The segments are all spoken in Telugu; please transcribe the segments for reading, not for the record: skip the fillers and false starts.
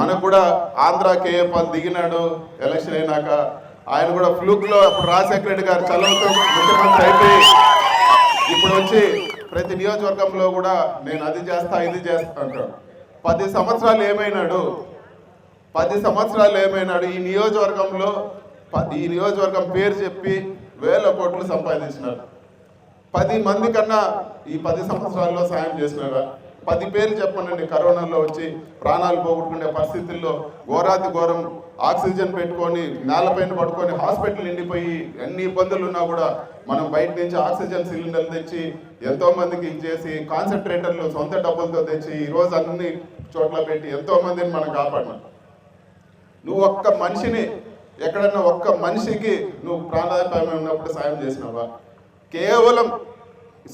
మనకు కూడా ఆంధ్ర కేఏపాల్ దిగినాడు ఎలక్షన్ అయినాక. ఆయన కూడా ఫ్లూక్లో అప్పుడు రాజశేఖర రెడ్డి గారు చదువుతూ ముఖ్యమంత్రి అయిపోయి ఇప్పుడు వచ్చి ప్రతి నియోజకవర్గంలో కూడా నేను అది చేస్తా ఇది చేస్తా అంటాడు. 10 సంవత్సరాలు ఏమైనాడు? 10 సంవత్సరాలు ఏమైనాడు? ఈ నియోజకవర్గం పేరు చెప్పి వేల కోట్లు సంపాదించినారు. 10 మంది కన్నా ఈ 10 సంవత్సరాల్లో సాయం చేసినారా? 10 పేర్లు చెప్పనండి. కరోనాలో వచ్చి ప్రాణాలు పోగొట్టుకునే పరిస్థితుల్లో ఘోరాతి ఘోరం ఆక్సిజన్ పెట్టుకొని నేలపైన పడుకొని హాస్పిటల్ నిండిపోయి ఎన్ని ఇబ్బందులు ఉన్నా కూడా మనం బయట నుంచి ఆక్సిజన్ సిలిండర్లు తెచ్చి ఎంతో మందికి ఇచ్చేసి కాన్సన్ట్రేటర్లు సొంత డబ్బులతో తెచ్చి ఈరోజు అన్ని చోట్ల పెట్టి ఎంతో మందిని మనం కాపాడినాం. నువ్వు ఒక్క మనిషిని ఎక్కడన్నా ఒక్క మనిషికి నువ్వు ప్రాణాపాయం ఉన్నప్పుడు సాయం చేసినావా? కేవలం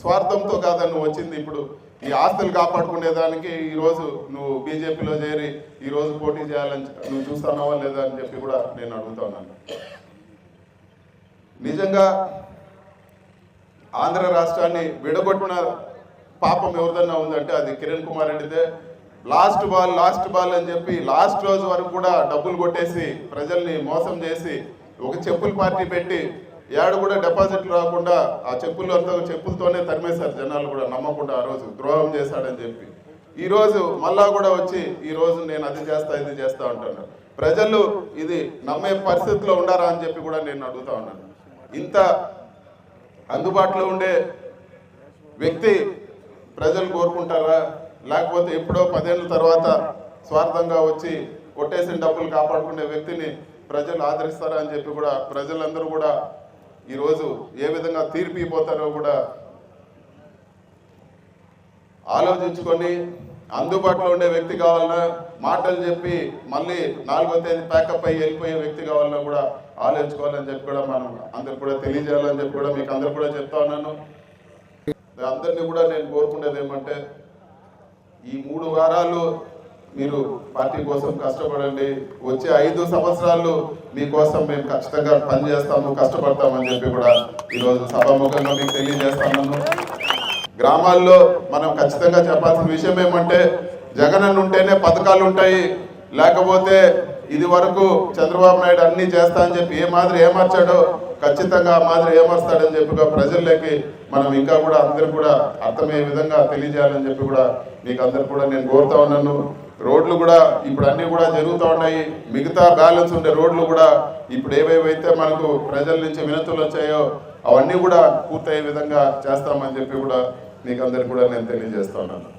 స్వార్థంతో కాదా నువ్వు వచ్చింది? ఇప్పుడు ఈ ఆస్తులు కాపాడుకునేదానికి ఈరోజు నువ్వు బీజేపీలో చేరి ఈరోజు పోటీ చేయాలని నువ్వు చూస్తున్నావా లేదా అని చెప్పి కూడా నేను అడుగుతా ఉన్నాను. నిజంగా ఆంధ్ర రాష్ట్రాన్ని విడగొట్టిన పాపం ఎవరిదన్నా ఉందంటే అది కిరణ్ కుమార్ రెడ్డిదే. లాస్ట్ బాల్ అని చెప్పి లాస్ట్ రోజు వరకు కూడా డబ్బులు కొట్టేసి ప్రజల్ని మోసం చేసి ఒక చెప్పుల పార్టీ పెట్టి ఏడు కూడా డిపాజిట్లు రాకుండా ఆ చెప్పులతోనే తరిమేశారు. జనాలు కూడా నమ్మకుండా ఆ రోజు ద్రోహం చేశాడని చెప్పి ఈరోజు మళ్ళా కూడా వచ్చి ఈరోజు నేను అది చేస్తా ఇది చేస్తా అంటున్నాను. ప్రజలు ఇది నమ్మే పరిస్థితిలో ఉండారా అని చెప్పి కూడా నేను అడుగుతా ఉన్నాను. ఇంత అందుబాటులో ఉండే వ్యక్తి ప్రజలు కోరుకుంటారా? లేకపోతే ఎప్పుడో 10 ఏళ్ళ తర్వాత స్వార్థంగా వచ్చి కొట్టేసిన డబ్బులు కాపాడుకునే వ్యక్తిని ప్రజలు ఆదరిస్తారా అని చెప్పి కూడా ప్రజలందరూ కూడా ఈరోజు ఏ విధంగా తీర్పిపోతారో కూడా ఆలోచించుకొని అందుబాటులో ఉండే వ్యక్తి కావాలన్నా, మాటలు చెప్పి మళ్ళీ 4వ తేదీ ప్యాకప్ అయ్యి వెళ్ళిపోయే వ్యక్తి కావాలన్నా కూడా ఆలోచించుకోవాలని చెప్పి కూడా మనం అందరికి కూడా తెలియజేయాలని చెప్పి కూడా మీకు అందరు కూడా చెప్తా ఉన్నాను. అందరినీ కూడా నేను కోరుకునేది ఏమంటే ఈ 3 వారాలు మీరు పార్టీ కోసం కష్టపడండి. వచ్చే 5 సంవత్సరాలు మీకోసం మేము ఖచ్చితంగా పనిచేస్తాము, కష్టపడతామని చెప్పి కూడా ఈరోజు సభాముఖంగా మీకు తెలియజేస్తాను. గ్రామాల్లో మనం ఖచ్చితంగా చెప్పాల్సిన విషయం ఏమంటే జగనన్న ఉంటేనే పథకాలు ఉంటాయి, లేకపోతే ఇది వరకు చంద్రబాబు నాయుడు అన్నీ చేస్తా అని చెప్పి ఏ మాదిరి ఏమర్చాడో ఖచ్చితంగా ఆ మాదిరి ఏమర్స్తాడని చెప్పి ప్రజల్లోకి మనం ఇంకా కూడా అందరూ కూడా అర్థమయ్యే విధంగా తెలియజేయాలని చెప్పి కూడా మీకు అందరు కూడా నేను కోరుతా ఉన్నాను. రోడ్లు కూడా ఇప్పుడు అన్నీ కూడా జరుగుతూ ఉన్నాయి. మిగతా బ్యాలెన్స్ ఉండే రోడ్లు కూడా ఇప్పుడు ఏవేవైతే మనకు ప్రజల నుంచి వినతులు వచ్చాయో అవన్నీ కూడా పూర్తయ్యే విధంగా చేస్తామని చెప్పి కూడా మీకు అందరికి కూడా నేను తెలియజేస్తా ఉన్నాను.